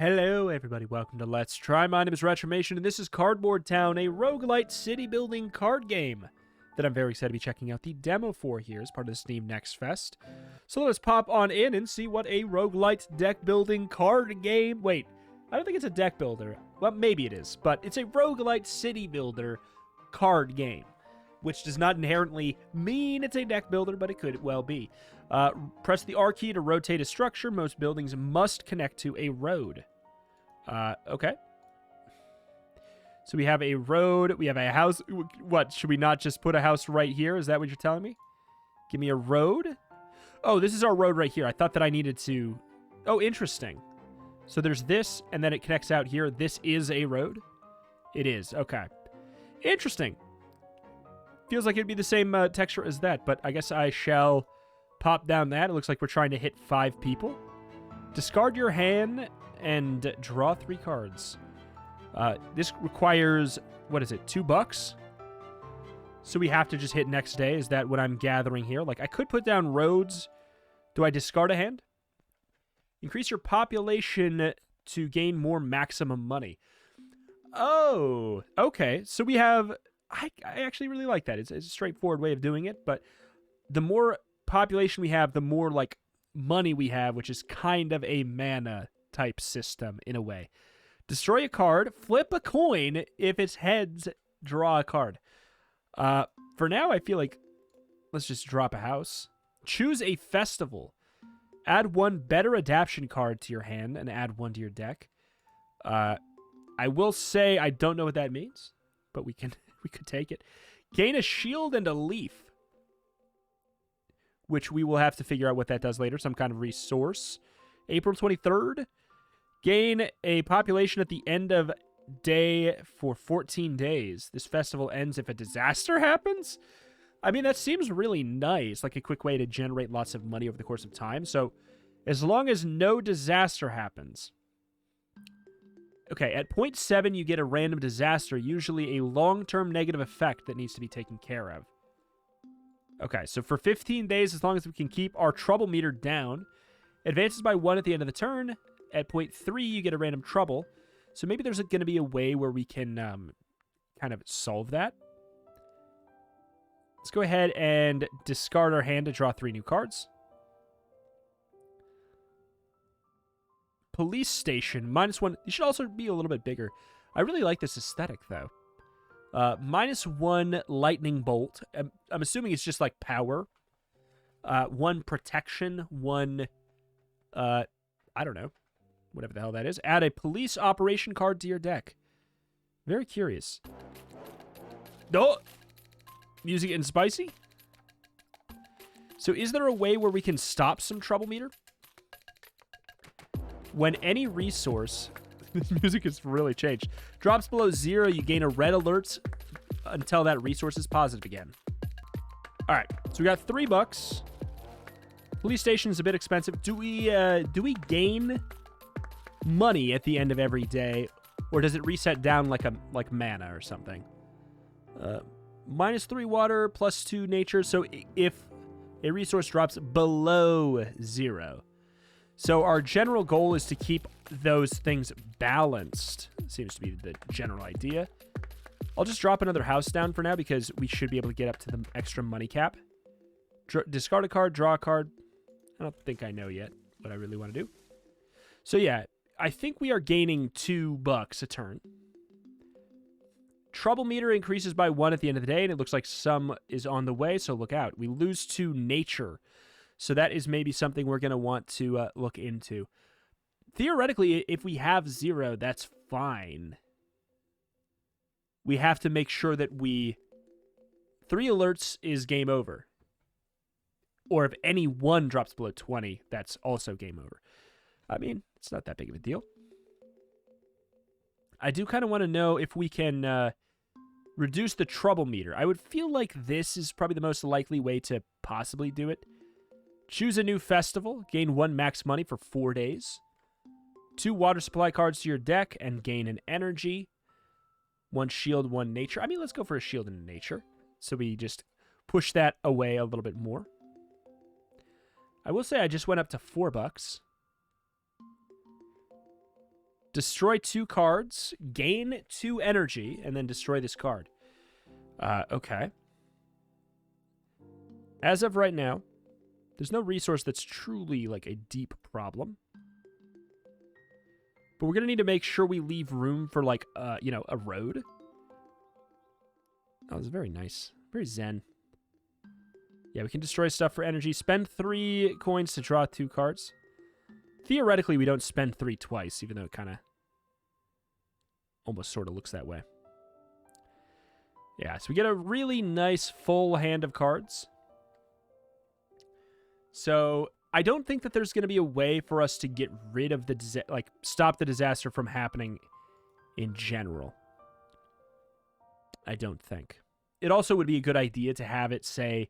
Hello everybody, welcome to Let's Try. My name is Retromation, and this is Cardboard Town, a roguelite city-building card game that I'm very excited to be checking out the demo for here as part of the Steam Next Fest. So let us pop on in and see what a roguelite deck-building card game... Wait, I don't think it's a deck builder. Well, maybe it is, but it's a roguelite city builder card game, which does not inherently mean it's a deck builder, but it could well be. Press the R key to rotate a structure. Most buildings must connect to a road. Okay. So we have a road. We have a house. What? Should we not just put a house right here? Is that what you're telling me? Give me a road? Oh, this is our road right here. I thought that I needed to... Oh, interesting. So there's this, and then it connects out here. This is a road? It is. Okay. Interesting. Feels like it'd be the same texture as that, but I guess I shall pop down that. It looks like we're trying to hit 5 people. Discard your hand and draw 3 cards. This requires, what is it, $2? So we have to just hit next day. Is that what I'm gathering here? Like, I could put down roads. Do I discard a hand? Increase your population to gain more maximum money. Oh, okay. So we have... I actually really like that. It's a straightforward way of doing it, but the more population we have, the more, like, money we have, which is kind of a mana type system in a way. Destroy a card, flip a coin. If it's heads, draw a card. For now, I feel like let's just drop a house. Choose a festival. Add 1 better adaptation card to your hand and add 1 to your deck. I will say I don't know what that means, but we could take it. Gain a shield and a leaf, which we will have to figure out what that does later. Some kind of resource. April 23rd. Gain a population at the end of day for 14 days. This festival ends if a disaster happens. I mean, that seems really nice. Like a quick way to generate lots of money over the course of time. So as long as no disaster happens... Okay, at point 7, you get a random disaster, usually a long-term negative effect that needs to be taken care of. Okay, so for 15 days, as long as we can keep our trouble meter down, advances by 1 at the end of the turn. At point 3, you get a random trouble. So maybe there's going to be a way where we can kind of solve that. Let's go ahead and discard our hand to draw 3 new cards. Police station, -1. You should also be a little bit bigger. I really like this aesthetic, though. -1 lightning bolt. I'm assuming it's just like power. 1 protection. 1, I don't know. Whatever the hell that is. Add a police operation card to your deck. Very curious. Oh! Music getting spicy? So is there a way where we can stop some trouble meter? When any resource, this music has really changed, drops below 0, you gain a red alert until that resource is positive again. All right, so we got $3. Police station is a bit expensive. Do we gain money at the end of every day, or does it reset down like mana or something? -3 water, +2 nature. So if a resource drops below 0. So our general goal is to keep those things balanced. Seems to be the general idea. I'll just drop another house down for now because we should be able to get up to the extra money cap. Discard a card, draw a card. I don't think I know yet what I really want to do. So yeah, I think we are gaining $2 a turn. Trouble meter increases by 1 at the end of the day, and it looks like some is on the way, so look out. We lose 2 nature. So that is maybe something we're going to want to look into. Theoretically, if we have 0, that's fine. We have to make sure that 3 alerts is game over. Or if any 1 drops below 20, that's also game over. I mean, it's not that big of a deal. I do kind of want to know if we can reduce the trouble meter. I would feel like this is probably the most likely way to possibly do it. Choose a new festival. Gain 1 max money for 4 days. 2 water supply cards to your deck and gain an energy. 1 shield, 1 nature. I mean, let's go for a shield and a nature. So we just push that away a little bit more. I will say I just went up to $4. destroy 2 cards, gain 2 energy, and then destroy this card. Okay. As of right now, there's no resource that's truly, like, a deep problem. But we're going to need to make sure we leave room for, like, you know, a road. Oh, this is very nice. Very zen. Yeah, we can destroy stuff for energy. Spend 3 coins to draw 2 cards. Theoretically, we don't spend 3 twice, even though it kind of almost sort of looks that way. Yeah, so we get a really nice full hand of cards. So I don't think that there's going to be a way for us to get rid of the stop the disaster from happening in general. I don't think. It also would be a good idea to have it say,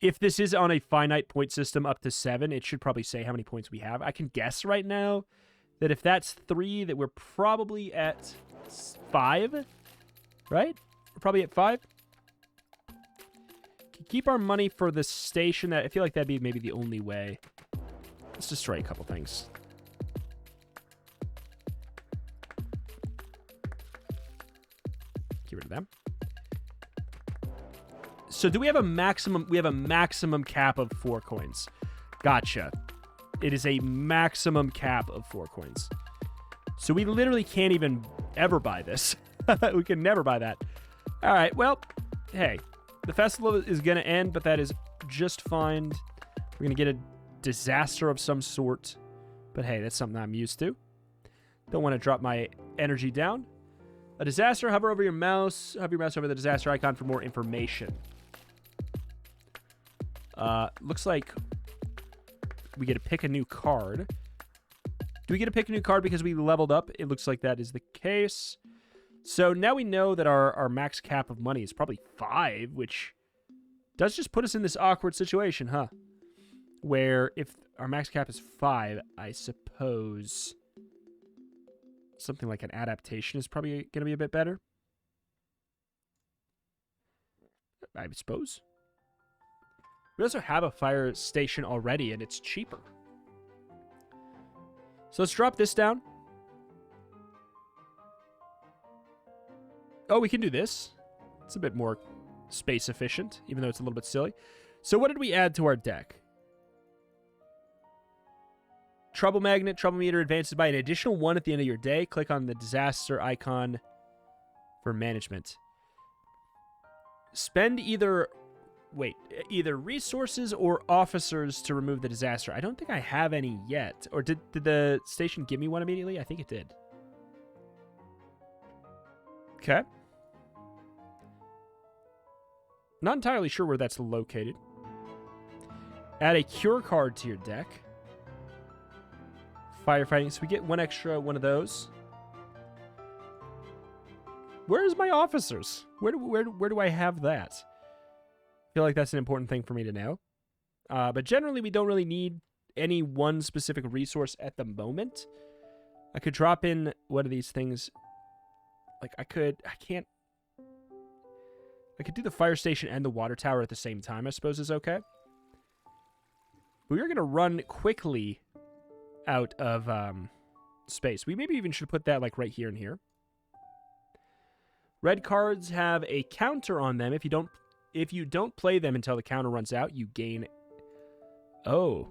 if this is on a finite point system up to 7, it should probably say how many points we have. I can guess right now that if that's 3, that we're probably at 5, right? We're probably at 5. Keep our money for the station. I feel like that'd be maybe the only way. Let's destroy a couple things. Get rid of them. So do we have a maximum? We have a maximum cap of 4 coins. Gotcha. It is a maximum cap of 4 coins. So we literally can't even ever buy this. We can never buy that. All right, well, hey. The festival is going to end, but that is just fine. We're going to get a disaster of some sort. But hey, that's something I'm used to. Don't want to drop my energy down. A disaster, hover over your mouse. Hover your mouse over the disaster icon for more information. Looks like we get to pick a new card. Do we get to pick a new card because we leveled up? It looks like that is the case. So now we know that our max cap of money is probably 5, which does just put us in this awkward situation, huh? Where if our max cap is 5, I suppose something like an adaptation is probably going to be a bit better. I suppose. We also have a fire station already, and it's cheaper. So let's drop this down. Oh, we can do this. It's a bit more space efficient, even though it's a little bit silly. So what did we add to our deck? Trouble Magnet. Trouble Meter advances by an additional 1 at the end of your day. Click on the disaster icon for management. Spend either resources or officers to remove the disaster. I don't think I have any yet. Or did the station give me one immediately? I think it did. Okay. Not entirely sure where that's located. Add a cure card to your deck. Firefighting. So we get 1 extra one of those. Where's my officers? Where do I have that? I feel like that's an important thing for me to know. But generally, we don't really need any one specific resource at the moment. I could drop in one of these things. Like, I could do the fire station and the water tower at the same time, I suppose is okay. But we're going to run quickly out of space. We maybe even should put that, like, right here and here. Red cards have a counter on them. If you don't play them until the counter runs out, you gain... Oh.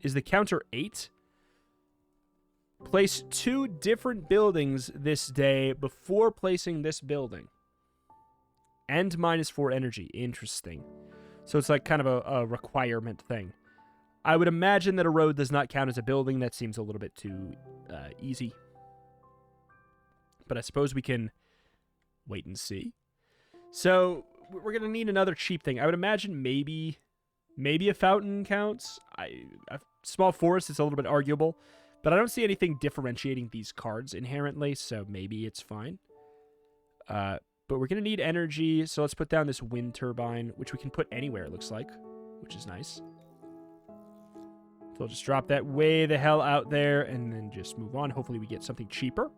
Is the counter 8? Place 2 different buildings this day before placing this building. And -4 energy. Interesting. So it's like kind of a requirement thing. I would imagine that a road does not count as a building. That seems a little bit too easy. But I suppose we can wait and see. So we're going to need another cheap thing. I would imagine maybe a fountain counts. A small forest is a little bit arguable. But I don't see anything differentiating these cards inherently, so maybe it's fine. But we're going to need energy, so let's put down this wind turbine, which we can put anywhere, it looks like, which is nice. So I'll just drop that way the hell out there, and then just move on. Hopefully we get something cheaper.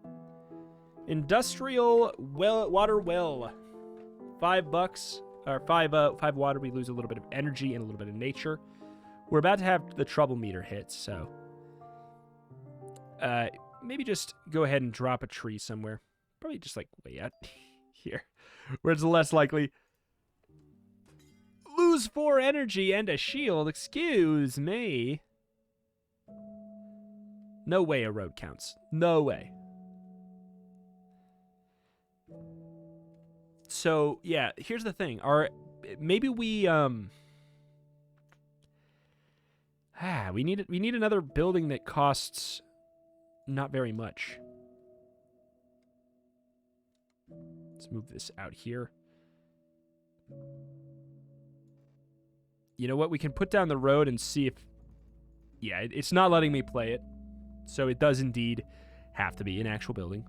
Industrial water well. $5, or 5 water, we lose a little bit of energy and a little bit of nature. We're about to have the trouble meter hit, so... maybe just go ahead and drop a tree somewhere. Probably just, like, way out here, where it's less likely. Lose 4 energy and a shield. Excuse me. No way a road counts. No way. So, yeah, here's the thing. Maybe we we need another building that costs not very much. Let's move this out here. You know what? We can put down the road and see if... Yeah, it's not letting me play it. So it does indeed have to be an actual building.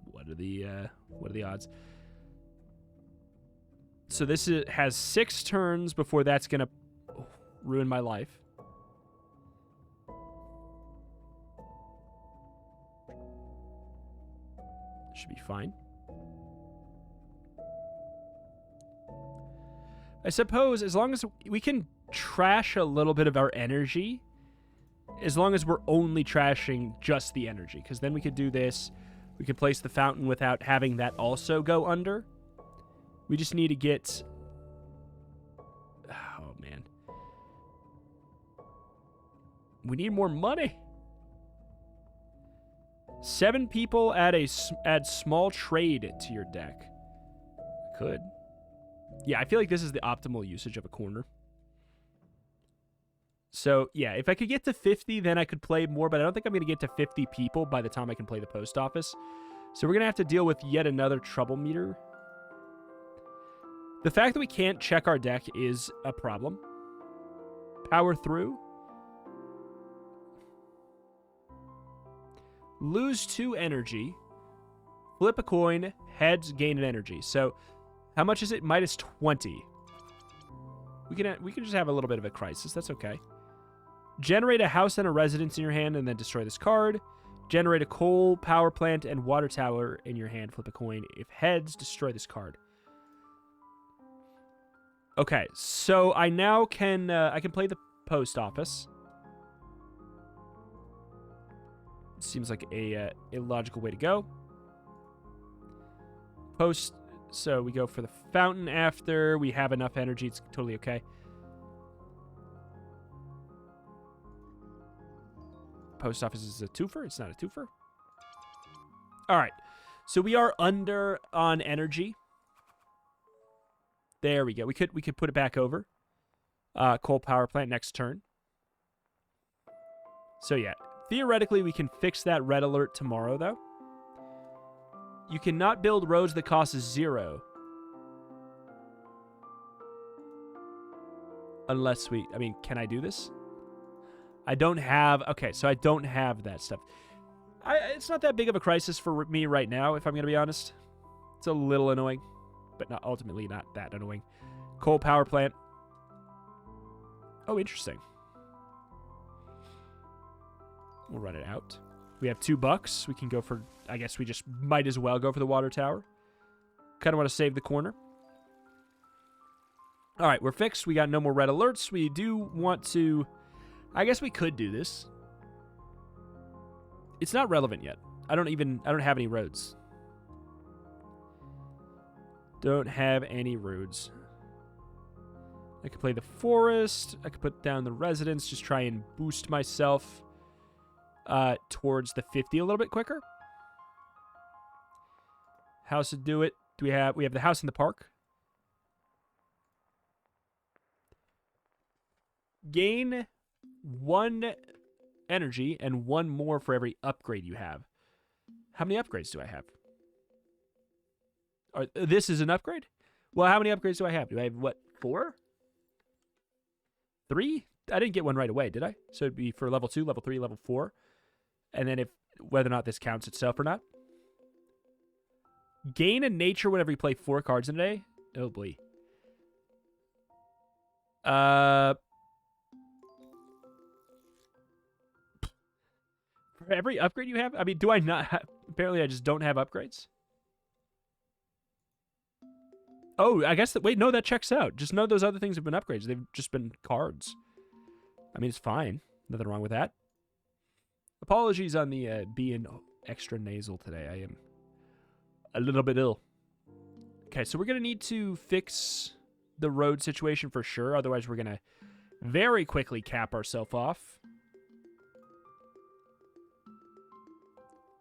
What are the odds? So this has 6 turns before that's going to ruin my life. Should be fine. I suppose as long as we can trash a little bit of our energy, as long as we're only trashing just the energy, because then we could do this. We could place the fountain without having that also go under. We just need to get... Oh, man. We need more money. 7 people add small trade to your deck. Could. Yeah, I feel like this is the optimal usage of a corner. So, yeah, if I could get to 50, then I could play more, but I don't think I'm going to get to 50 people by the time I can play the post office. So we're going to have to deal with yet another trouble meter. The fact that we can't check our deck is a problem. Power through. Lose 2 energy. Flip a coin. Heads, gain an energy. So, how much is it? Minus 20. We can just have a little bit of a crisis. That's okay. Generate a house and a residence in your hand and then destroy this card. Generate a coal power plant and water tower in your hand. Flip a coin. If heads, destroy this card. Okay, so I now can I can play the post office. Seems like a illogical way to go. Post. So we go for the fountain after. We have enough energy. It's totally okay. Post office is a twofer. It's not a twofer. All right. So we are under on energy. There we go. We could put it back over. Coal power plant next turn. So yeah, theoretically we can fix that red alert tomorrow though. You cannot build roads that cost 0. Unless I mean, can I do this? I don't have, okay, so I don't have that stuff. It's not that big of a crisis for me right now, if I'm going to be honest. It's a little annoying, but ultimately not that annoying. Coal power plant. Oh, interesting. We'll run it out. We have $2. We can go for, I guess we just might as well go for the water tower. Kind of want to save the corner. All right, we're fixed. We got no more red alerts. We do want to, I guess we could do this. It's not relevant yet. I don't have any roads. Don't have any roads. I could play the forest. I could put down the residence. Just try and boost myself towards the 50 a little bit quicker. House to do it. We have the house in the park. Gain 1 energy and 1 more for every upgrade you have. How many upgrades do I have? This is an upgrade? Well, how many upgrades do I have? Do I have, what, 4? 3? I didn't get one right away, did I? So it'd be for level 2, level 3, level 4. And then whether or not this counts itself or not. Gain a nature whenever you play 4 cards in a day. Oh, boy. For every upgrade you have? I mean, do I not have... Apparently, I just don't have upgrades. Oh, I guess that... Wait, no, that checks out. Just know those other things have been upgrades. They've just been cards. I mean, it's fine. Nothing wrong with that. Apologies on the being extra nasal today. I am a little bit ill. Okay, so we're going to need to fix the road situation for sure. Otherwise, we're going to very quickly cap ourselves off.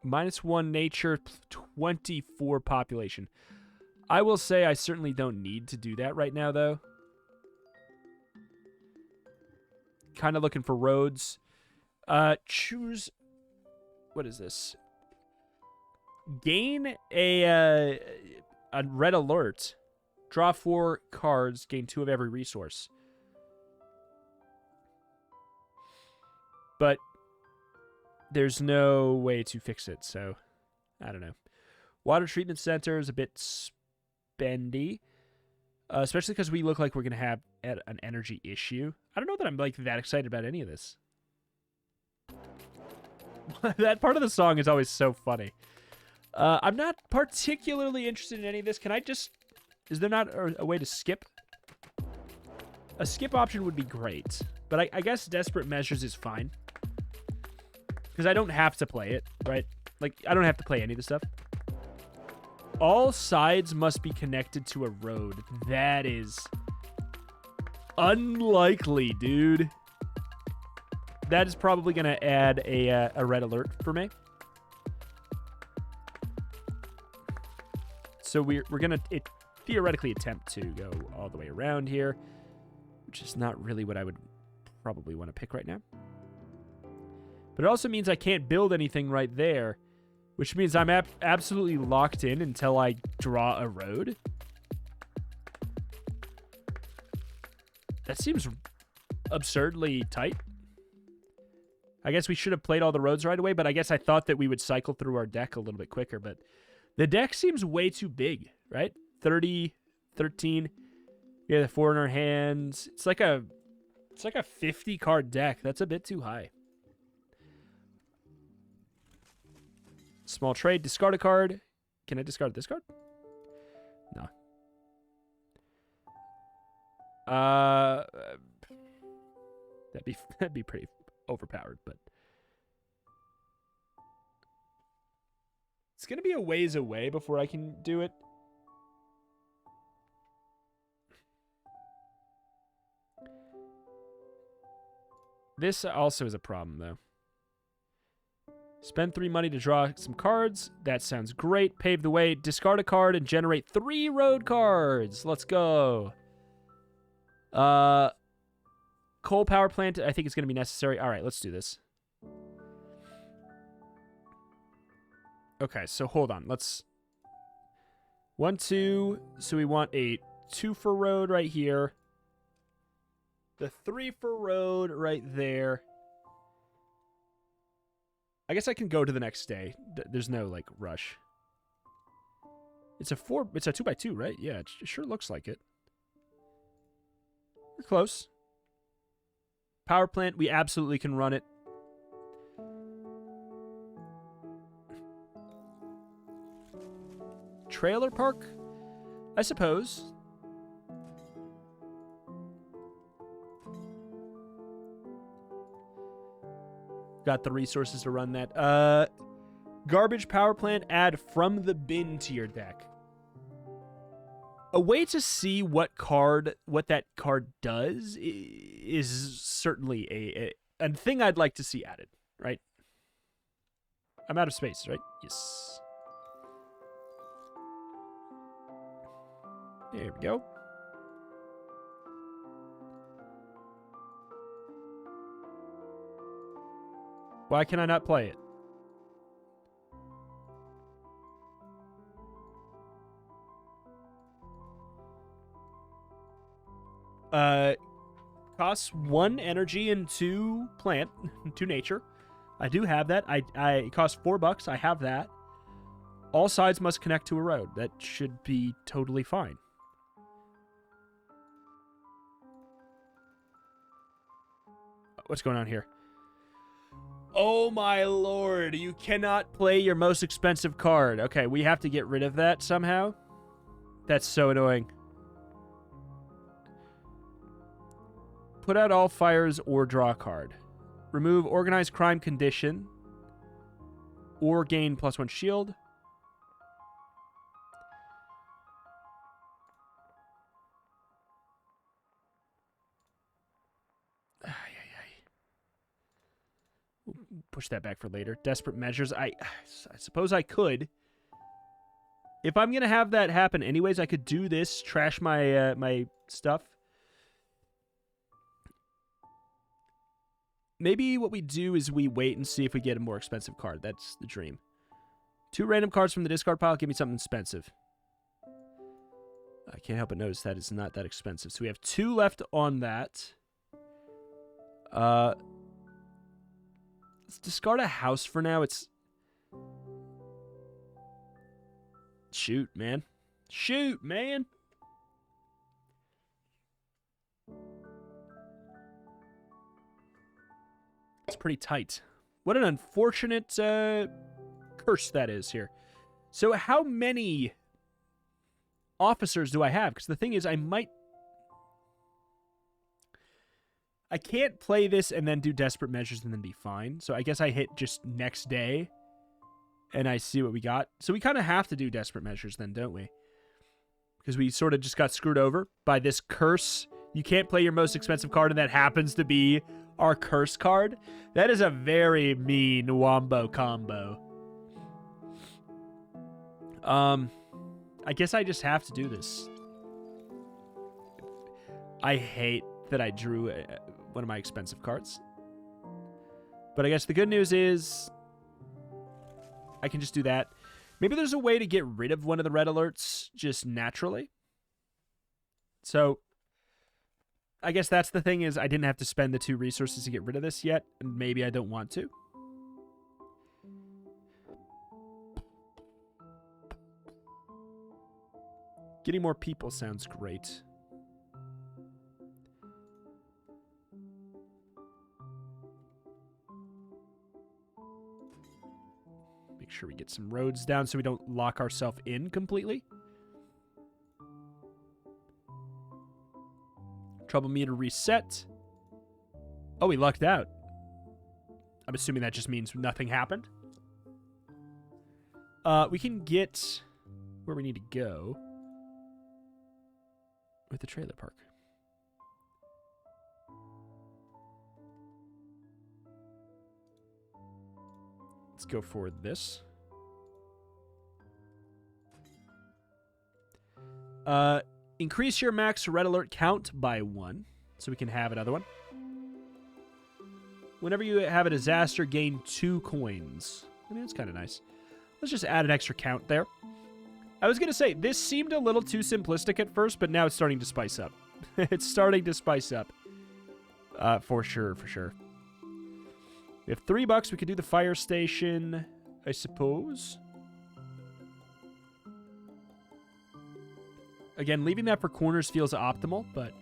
-1 nature, 24 population. I will say I certainly don't need to do that right now, though. Kind of looking for roads. Choose... What is this? Gain a red alert. Draw 4 cards. Gain 2 of every resource. But there's no way to fix it, so I don't know. Water treatment center is a bit spendy. Especially because we look like we're going to have an energy issue. I don't know that I'm like that excited about any of this. That part of the song is always so funny. I'm not particularly interested in any of this. Can I just... Is there not a way to skip? A skip option would be great. But I guess Desperate Measures is fine. Because I don't have to play it, right? Like, I don't have to play any of this stuff. All sides must be connected to a road. That is unlikely, dude. That is probably going to add a red alert for me. So we're going to theoretically attempt to go all the way around here, which is not really what I would probably want to pick right now. But it also means I can't build anything right there, which means I'm absolutely locked in until I draw a road. That seems absurdly tight. I guess we should have played all the roads right away, but I guess I thought that we would cycle through our deck a little bit quicker, but the deck seems way too big, right? 30, 13. We have the 4 in our hands. It's like a 50 card deck. That's a bit too high. Small trade, discard a card. Can I discard this card? No. That'd be pretty overpowered, but it's gonna be a ways away before I can do it. This also is a problem, though. Spend 3 money to draw some cards. That sounds great. Pave the way. Discard a card and generate 3 road cards. Let's go. Coal power plant, I think it's going to be necessary. All right, let's do this. Okay, so hold on. Let's... 1, 2. So we want a 2 for road right here. The 3 for road right there. I guess I can go to the next day. There's no, like, rush. It's a 2x2, right? Yeah, it sure looks like it. We're close. Power plant, we absolutely can run it. Trailer park? I suppose. Got the resources to run that. Garbage power plant, add from the bin to your deck. A way to see what that card does is certainly a thing I'd like to see added, right? I'm out of space, right? Yes. There we go. Why can I not play it? Costs 1 energy and 2 plant, 2 nature. I do have that. It costs $4. I have that. All sides must connect to a road. That should be totally fine. What's going on here? Oh my lord, you cannot play your most expensive card. Okay, we have to get rid of that somehow. That's so annoying. Put out all fires or draw a card. Remove organized crime condition. or gain +1 shield. Push that back for later. Desperate measures. I suppose I could. If I'm going to have that happen anyways, I could do this, trash my my stuff. Maybe what we do is we wait and see if we get a more expensive card. That's the dream. 2 random cards from the discard pile. Give me something expensive. I can't help but notice that it's not that expensive. So we have 2 left on that. Let's discard a house for now. It's... Shoot, man. Shoot, man. It's pretty tight. What an unfortunate curse that is here. So how many officers do I have? Because the thing is, I can't play this and then do desperate measures and then be fine. So I guess I hit just next day and I see what we got. So we kind of have to do desperate measures then, don't we? Because we sort of just got screwed over by this curse. You can't play your most expensive card and that happens to be our curse card. That is a very mean wombo combo. I guess I just have to do this. I hate that I drew one of my expensive cards. But I guess the good news is I can just do that. Maybe there's a way to get rid of one of the red alerts just naturally. So I guess that's the thing, is I didn't have to spend the 2 resources to get rid of this yet, and maybe I don't want to. Getting more people sounds great. Make sure we get some roads down so we don't lock ourselves in completely. Trouble meter reset. Oh, we lucked out. I'm assuming that just means nothing happened. We can get where we need to go with the trailer park. Let's go for this. Increase your max red alert count by 1, so we can have another one. Whenever you have a disaster, gain 2 coins. I mean, that's kind of nice. Let's just add an extra count there. I was going to say, this seemed a little too simplistic at first, but now it's starting to spice up. It's starting to spice up. For sure, for sure. We have $3. We could do the fire station, I suppose. Again, leaving that for corners feels optimal, but...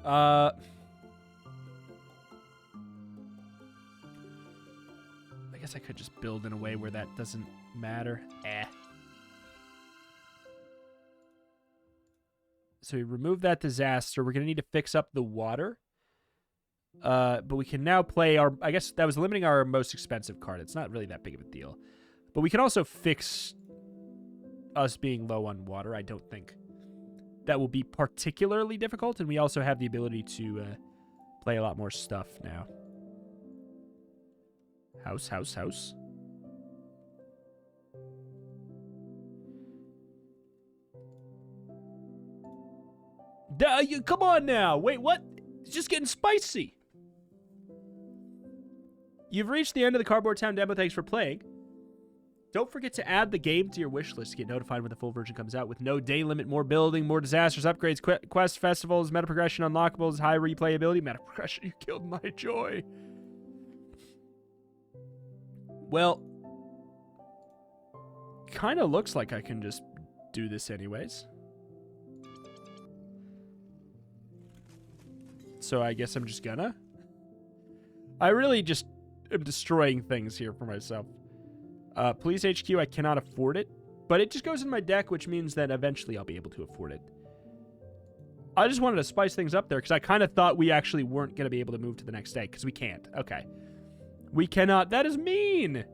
I guess I could just build in a way where that doesn't matter. So we remove that disaster. We're going to need to fix up the water. But we can now play our... I guess that was limiting our most expensive card. It's not really that big of a deal. But we can also fix us being low on water. I don't think that will be particularly difficult. And we also have the ability to play a lot more stuff now. House, house, house. Come on now. Wait, what? It's just getting spicy. You've reached the end of the Cardboard Town demo. Thanks for playing. Don't forget to add the game to your wish list to get notified when the full version comes out. With no day limit, more building, more disasters, upgrades, quest festivals, meta progression, unlockables, high replayability. Meta progression, you killed my joy. Well, kind of looks like I can just do this anyways. So I guess I'm just gonna. I really just am destroying things here for myself. Police HQ, I cannot afford it, but it just goes in my deck, which means that eventually I'll be able to afford it. I just wanted to spice things up there because I kind of thought we actually weren't going to be able to move to the next day because we can't. Okay. We cannot. That is mean.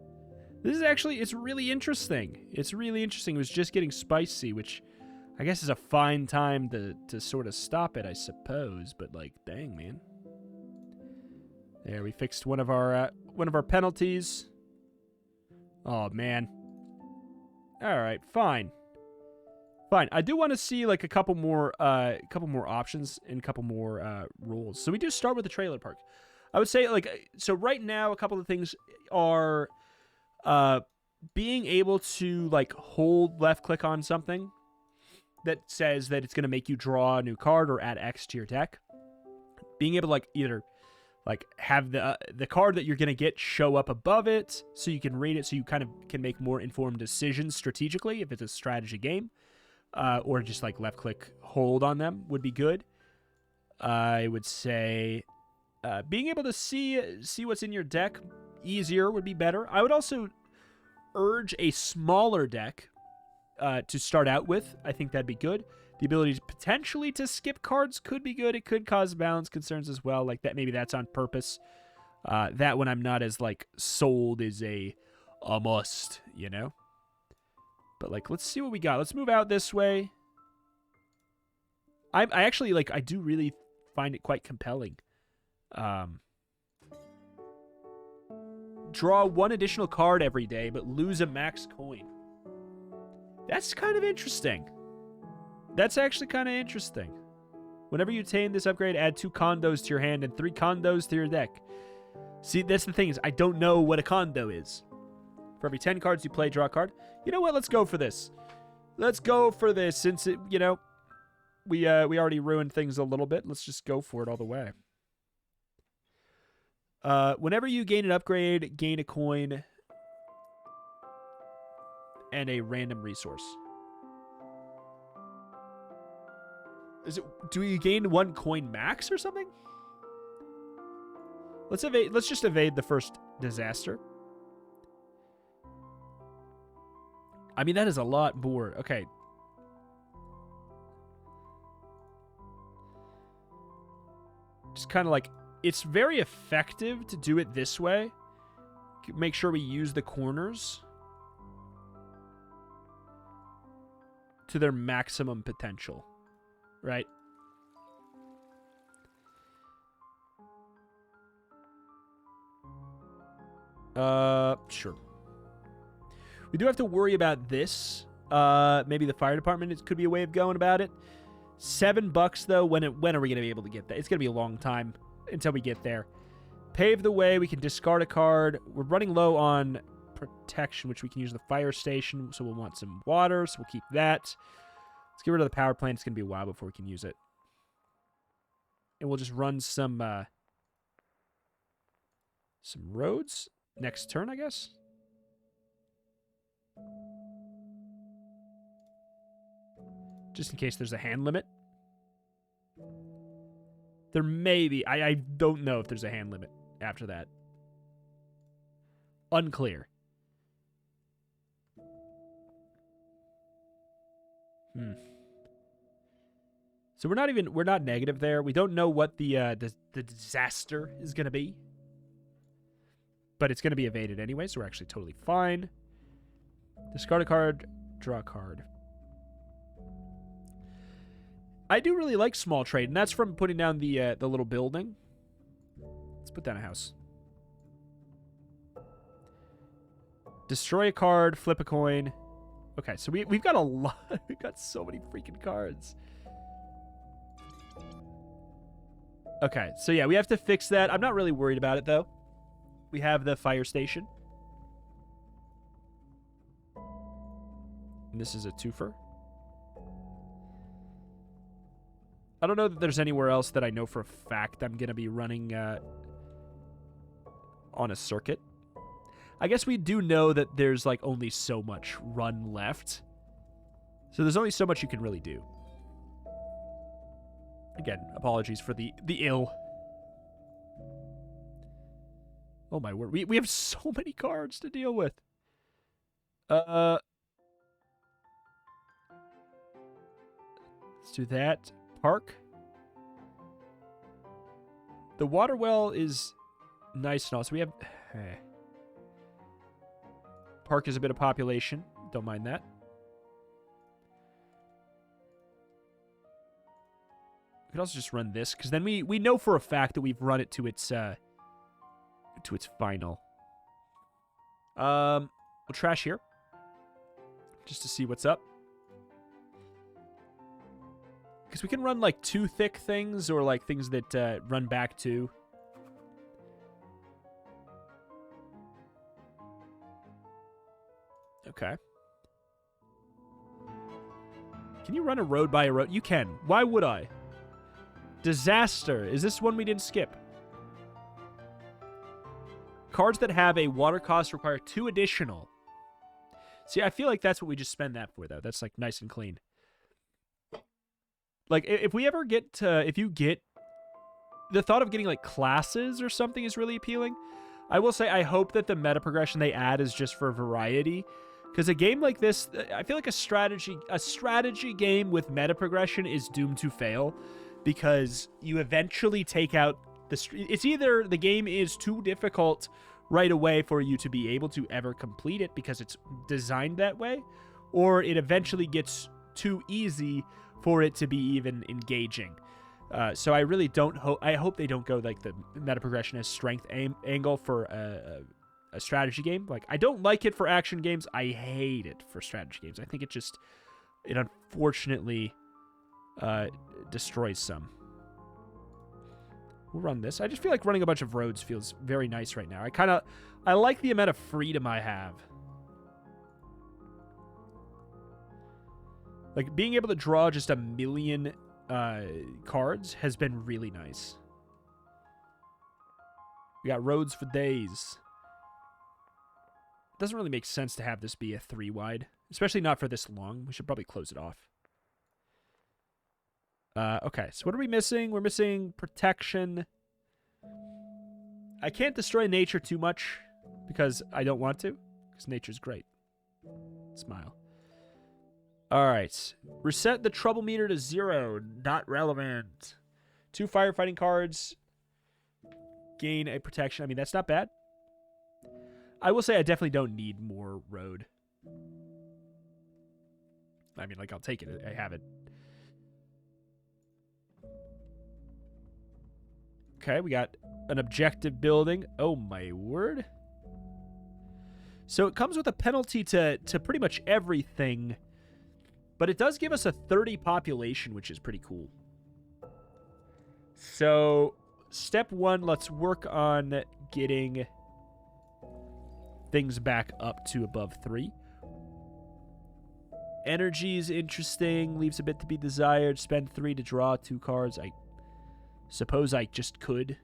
This is actually, it's really interesting. It's really interesting. It was just getting spicy, which I guess is a fine time to sort of stop it, I suppose. But like, dang, man. There, we fixed one of our penalties. Oh man. All right, fine. Fine. I do want to see like a couple more options and a couple more rules. So we do start with the trailer park. I would say like, so right now a couple of things are being able to like hold left click on something that says that it's going to make you draw a new card or add X to your deck. Being able to like either like have the card that you're going to get show up above it so you can read it, so you kind of can make more informed decisions strategically if it's a strategy game, or just like left click hold on them would be good. I would say being able to see what's in your deck easier would be better. I would also urge a smaller deck to start out with. I think that'd be good. The ability to potentially to skip cards could be good. It could cause balance concerns as well. Like that, maybe that's on purpose. That one I'm not as like sold is a must, you know. But like, let's see what we got. Let's move out this way. I actually like. I do really find it quite compelling. Draw one additional card every day, but lose a max coin. That's kind of interesting. That's actually kind of interesting. Whenever you attain this upgrade, add 2 condos to your hand and 3 condos to your deck. See, that's the thing is, I don't know what a condo is. For every 10 cards you play, draw a card. You know what? Let's go for this. Let's go for this. Since it, you know, we already ruined things a little bit. Let's just go for it all the way. Whenever you gain an upgrade, gain a coin and a random resource. Do you gain 1 coin max or something? Let's just evade the first disaster. I mean, that is a lot more. Okay. Just kind of like, it's very effective to do it this way. Make sure we use the corners to their maximum potential. Right? Sure. We do have to worry about this. Maybe the fire department could be a way of going about it. $7 though. When are we going to be able to get that? It's going to be a long time until we get there. Pave the way. We can discard a card. We're running low on protection, which we can use the fire station. So we'll want some water. So we'll keep that. Let's get rid of the power plant. It's going to be a while before we can use it. And we'll just run some roads next turn, I guess. Just in case there's a hand limit. There may be. I don't know if there's a hand limit after that. Unclear. So we're not negative there. We don't know what the disaster is going to be. But it's going to be evaded anyway, so we're actually totally fine. Discard a card, draw a card. I do really like small trade, and that's from putting down the little building. Let's put down a house. Destroy a card, flip a coin. Okay, so we've got a lot. We've got so many freaking cards. Okay, so yeah, we have to fix that. I'm not really worried about it, though. We have the fire station. And this is a twofer. I don't know that there's anywhere else that I know for a fact I'm going to be running on a circuit. I guess we do know that there's like only so much run left. So there's only so much you can really do. Again, apologies for the ill. Oh my word. We have so many cards to deal with. Let's do that. Park. The water well is nice and all. So we have Okay. Park is a bit of population. Don't mind that. We could also just run this, because then we know for a fact that we've run it to its final. We'll trash here, just to see what's up. Because we can run, like, 2 thick things, or, like, things that run back 2. Okay. Can you run a road by a road? You can. Why would I? Disaster. Is this one we didn't skip? Cards that have a water cost require 2 additional. See, I feel like that's what we just spend that for, though. That's, like, nice and clean. Like, if we ever get to... If you get... The thought of getting, like, classes or something is really appealing. I will say I hope that the meta progression they add is just for variety. Because a game like this, I feel like a strategy game with meta progression is doomed to fail, because you eventually take out the... It's either the game is too difficult right away for you to be able to ever complete it because it's designed that way, or it eventually gets too easy for it to be even engaging. So I really don't hope... I hope they don't go like the meta progression as strength angle for a strategy game. Like, I don't like it for action games. I hate it for strategy games. I think it just... It unfortunately destroys some. We'll run this. I just feel like running a bunch of roads feels very nice right now. I like the amount of freedom I have. Like, being able to draw just a million cards has been really nice. We got roads for days. It doesn't really make sense to have this be a 3 wide, especially not for this long. We should probably close it off. Okay, so what are we missing? We're missing protection. I can't destroy nature too much because I don't want to, because nature's great. Smile. All right. Reset the trouble meter to 0. Not relevant. 2 firefighting cards. Gain a protection. I mean, that's not bad. I will say I definitely don't need more road. I mean, like, I'll take it. I have it. Okay, we got an objective building. Oh, my word. So it comes with a penalty to pretty much everything. But it does give us a 30 population, which is pretty cool. So, step 1, let's work on getting things back up to above 3. Energy is interesting. Leaves a bit to be desired. Spend 3 to draw 2 cards. I suppose I just could.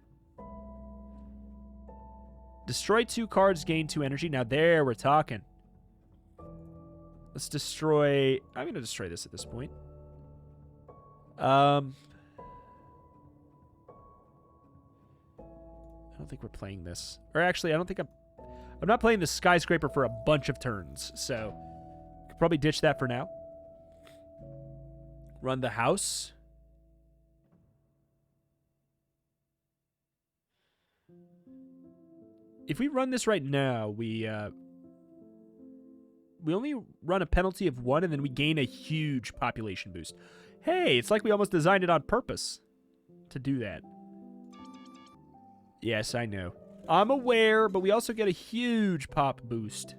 Destroy 2 cards, gain 2 energy. Now there we're talking. Let's destroy... I'm going to destroy this at this point. I don't think we're playing this. Or actually, I don't think I'm not playing the skyscraper for a bunch of turns. So, could probably ditch that for now. Run the house. If we run this right now, we only run a penalty of 1, and then we gain a huge population boost. Hey, it's like we almost designed it on purpose to do that. Yes, I know. I'm aware, but we also get a huge pop boost.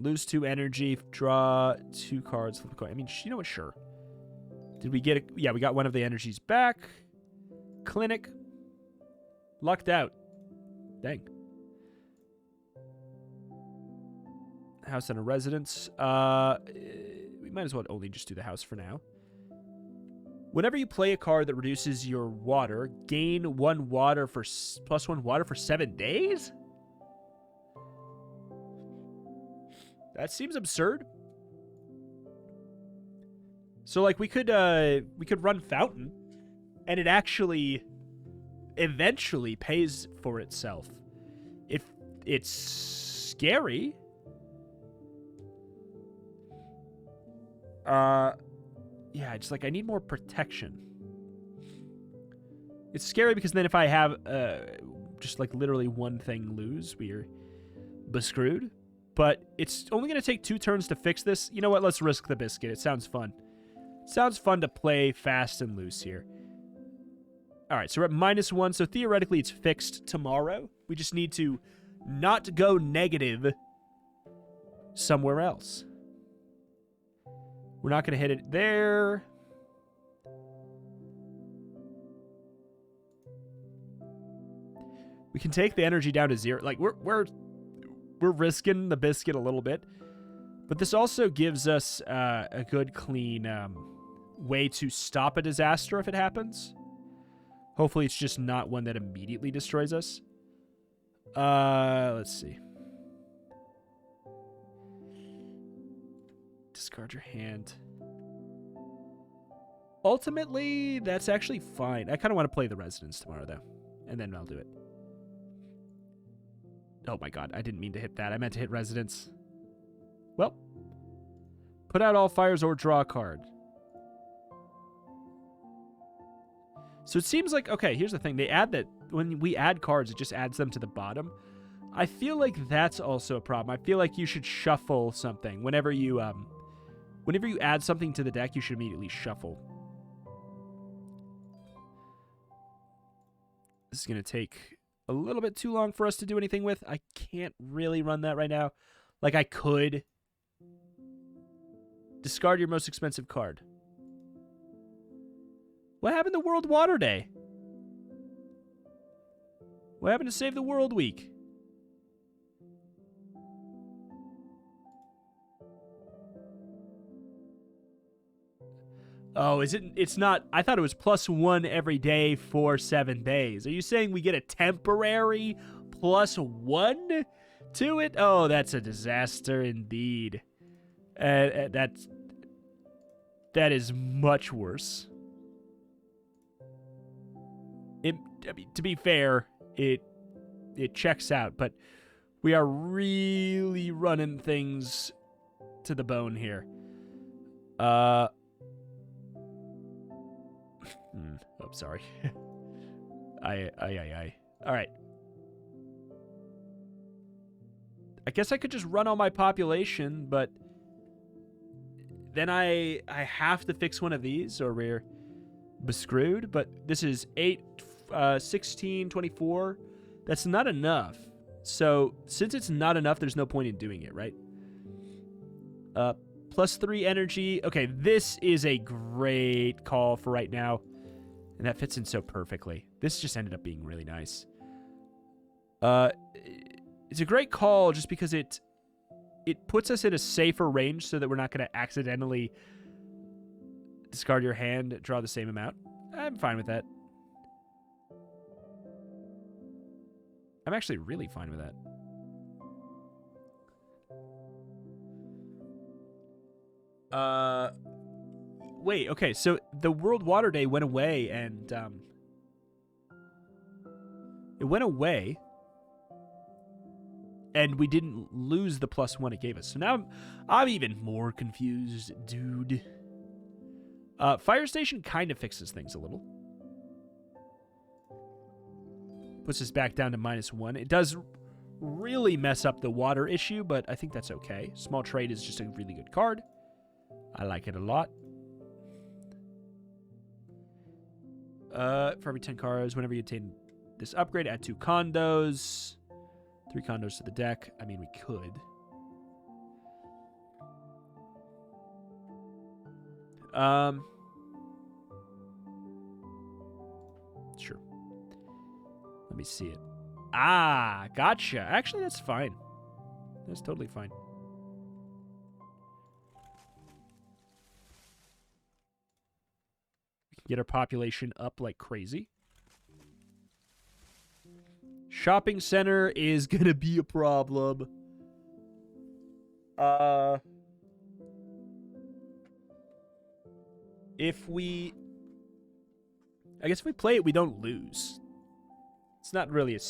Lose 2 energy, draw 2 cards, flip a coin. I mean, you know what? Sure. Did we get it? Yeah, we got one of the energies back. Clinic. Lucked out. Dang. House and a residence. We might as well only just do the house for now. Whenever you play a card that reduces your water, gain 1 water for +1 water for 7 days? That seems absurd. So, like, we could run Fountain, and it actually eventually pays for itself. If it's scary. Yeah, it's like I need more protection. It's scary because then if I have just like literally one thing lose, we're screwed. But it's only going to take 2 turns to fix this. You know what? Let's risk the biscuit. It sounds fun. It sounds fun to play fast and loose here. All right, so we're at -1. So theoretically, it's fixed tomorrow. We just need to not go negative somewhere else. We're not going to hit it there. We can take the energy down to 0. Like, we're risking the biscuit a little bit. But this also gives us a good, clean way to stop a disaster if it happens. Hopefully it's just not one that immediately destroys us. Let's see. Discard your hand. Ultimately, that's actually fine. I kind of want to play the Residence tomorrow, though. And then I'll do it. Oh my god, I didn't mean to hit that. I meant to hit Residence. Well. Put out all fires or draw a card. So it seems like, okay, here's the thing. They add that, when we add cards, it just adds them to the bottom. I feel like that's also a problem. I feel like you should shuffle something. Whenever you add something to the deck, you should immediately shuffle. This is going to take a little bit too long for us to do anything with. I can't really run that right now. Like, I could. Discard your most expensive card. What happened to World Water Day? What happened to Save the World Week? Oh, is it? It's not. I thought it was +1 every day for 7 days. Are you saying we get a temporary +1 to it? Oh, that's a disaster indeed. That is much worse. I mean, to be fair, it checks out, but we are really running things to the bone here. Oh, sorry. All right. I guess I could just run all my population, but then I have to fix one of these, or we're screwed. But this is 8, 16, 24. That's not enough. So since it's not enough, there's no point in doing it, right? +3 energy. Okay, this is a great call for right now. And that fits in so perfectly. This just ended up being really nice. It's a great call just because it puts us in a safer range so that we're not going to accidentally discard your hand, draw the same amount. I'm fine with that. I'm actually really fine with that. Wait, okay, so the World Water Day went away, and, it went away, and we didn't lose the +1 it gave us. So now I'm even more confused, dude. Fire Station kind of fixes things a little. Puts us back down to -1. It does really mess up the water issue, but I think that's okay. Small Trade is just a really good card. I like it a lot. For every 10 cards, whenever you obtain this upgrade, add 2 condos. 3 condos to the deck. I mean, we could. Sure. Let me see it. Ah, gotcha. Actually, that's fine. That's totally fine. We can get our population up like crazy. Shopping center is gonna be a problem. If we... I guess if we play it, we don't lose. It's not really a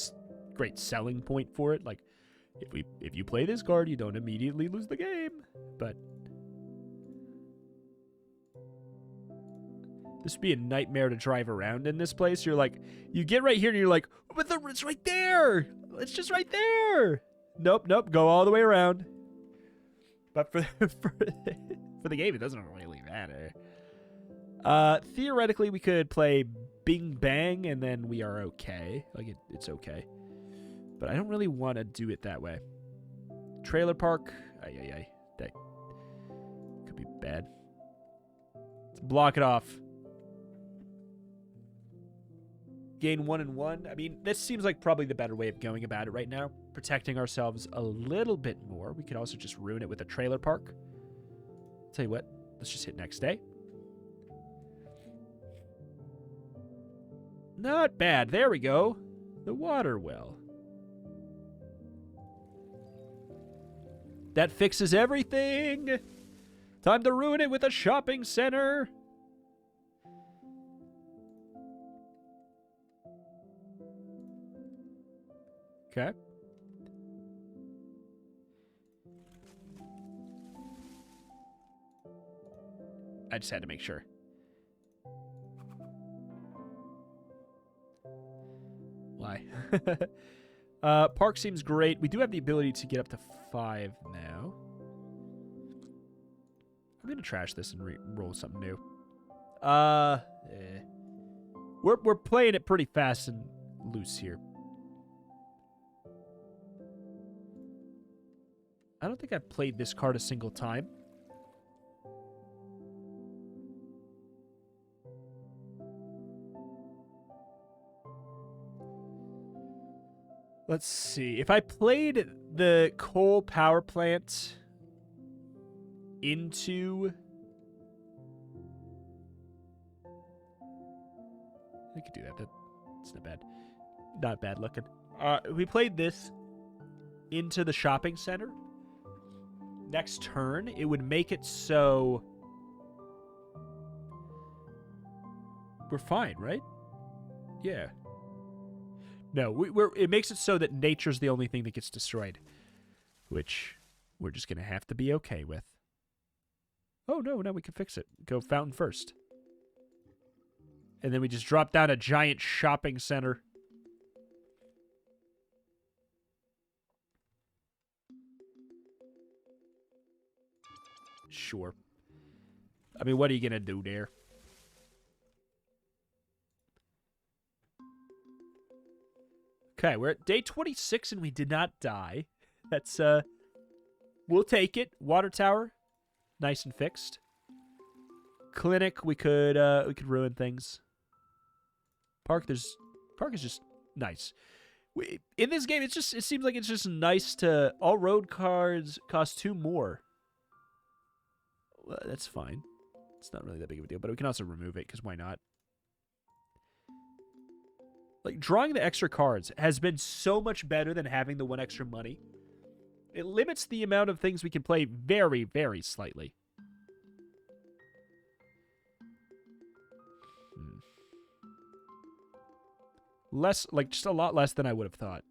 great selling point for it. Like, if you play this card, you don't immediately lose the game. But This would be a nightmare to drive around in this place. You're like, you get right here and you're like, but it's right there. It's just right there. Nope, nope. Go all the way around. But for the game, it doesn't really matter. Theoretically, we could play Bing Bang, and then we are okay. Like, it's okay. But I don't really want to do it that way. Trailer park. Ay. That could be bad. Let's block it off. Gain 1 and 1. I mean, this seems like probably the better way of going about it right now. Protecting ourselves a little bit more. We could also just ruin it with a trailer park. Tell you what, let's just hit next day. Not bad. There we go. The water well. That fixes everything. Time to ruin it with a shopping center. Okay. I just had to make sure. Why? Park seems great. We do have the ability to get up to 5 now. I'm gonna trash this and roll something new. We're playing it pretty fast and loose here. I don't think I've played this card a single time. Let's see. If I played the coal power plant into... I could do that. That's not bad. Not bad looking. We played this into the shopping center. Next turn, it would make it so... We're fine, right? Yeah. No, it makes it so that nature's the only thing that gets destroyed. Which we're just going to have to be okay with. Oh, no, we can fix it. Go fountain first. And then we just drop down a giant shopping center. Sure. I mean, what are you going to do there? Okay, we're at day 26 and we did not die. That's, we'll take it. Water tower, nice and fixed. Clinic, we could ruin things. Park is just nice. In this game, it seems like it's just nice to... All road cards cost 2 more. Well, that's fine. It's not really that big of a deal, but we can also remove it, because why not? Like, drawing the extra cards has been so much better than having the 1 extra money. It limits the amount of things we can play very, very slightly. Less, like, just a lot less than I would have thought.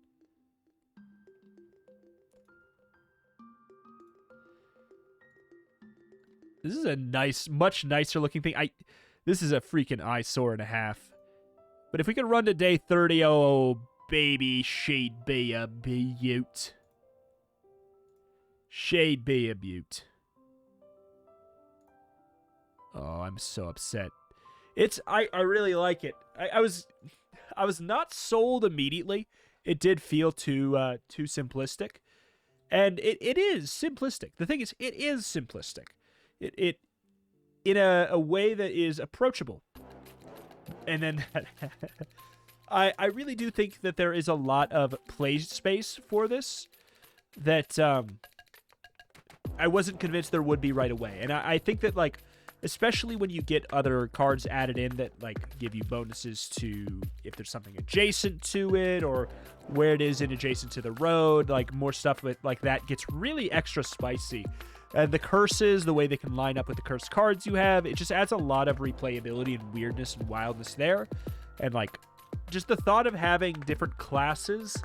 This is a nice, much nicer looking thing. This is a freaking eyesore and a half. But if we could run to day 30, oh, baby, she'd be a beaut. She'd be a beaut. Oh, I'm so upset. I really like it. I was not sold immediately. It did feel too simplistic. And it is simplistic. The thing is, it is simplistic. It in a way that is approachable. And then I really do think that there is a lot of play space for this that I wasn't convinced there would be right away. And I think that, like, especially when you get other cards added in that, like, give you bonuses to if there's something adjacent to it or where it is in adjacent to the road, like, more stuff with, like, that gets really extra spicy. And the curses, the way they can line up with the cursed cards you have, it just adds a lot of replayability and weirdness and wildness there. And, like, just the thought of having different classes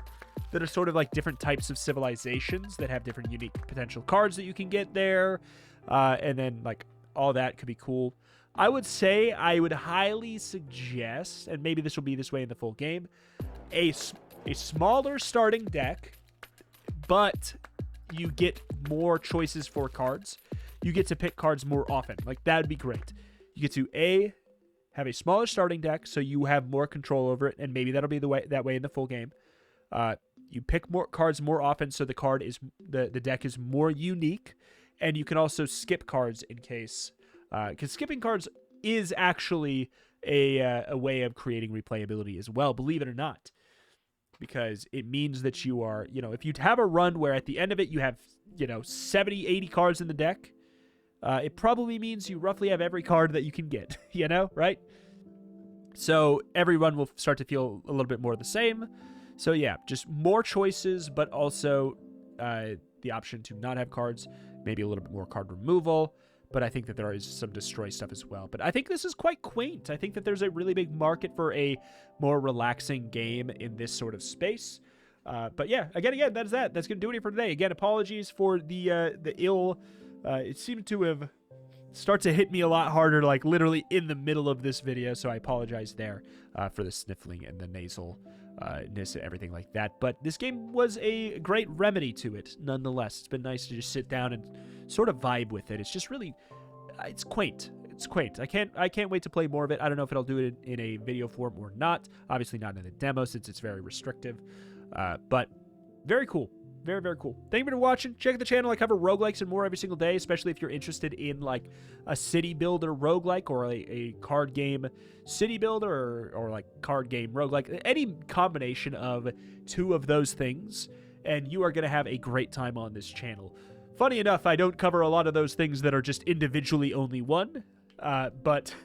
that are sort of like different types of civilizations that have different unique potential cards that you can get there. And then, like, all that could be cool. I would say I would highly suggest, and maybe this will be this way in the full game, a smaller starting deck, but you get more choices for cards. You get to pick cards more often. Like, that'd be great. You get to have a smaller starting deck, so you have more control over it, and maybe that'll be that way in the full game. You pick more cards more often, so the deck is more unique, and you can also skip cards in case, because skipping cards is actually a way of creating replayability as well, believe it or not, because it means that you are, if you have a run where at the end of it you have, 70, 80 cards in the deck, it probably means you roughly have every card that you can get, right? So every run will start to feel a little bit more the same. So yeah, just more choices, but also the option to not have cards, maybe a little bit more card removal, but I think that there is some destroy stuff as well. But I think this is quite quaint. I think that there's a really big market for a more relaxing game in this sort of space. But yeah, again, that's that. That's going to do it for today. Again, apologies for the ill. It seemed to have start to hit me a lot harder, like literally in the middle of this video, so I apologize there for the sniffling and the nasalness and everything like that. But this game was a great remedy to it nonetheless. It's been nice to just sit down and sort of vibe with it. It's just really, it's quaint. It's quaint. I can't wait to play more of it. I don't know if it'll do it in a video form or not. Obviously not in a demo since it's very restrictive, but very cool. Very, very cool. Thank you for watching. Check out the channel. I cover roguelikes and more every single day, especially if you're interested in like a city builder roguelike or a card game city builder or like card game roguelike. Any combination of two of those things, and you are going to have a great time on this channel. Funny enough, I don't cover a lot of those things that are just individually only one, but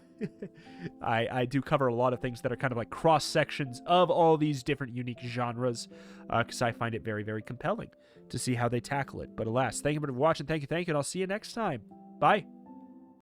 I do cover a lot of things that are kind of like cross sections of all these different unique genres, because I find it very, very compelling to see how they tackle it. But alas, thank you for watching. Thank you, and I'll see you next time. Bye.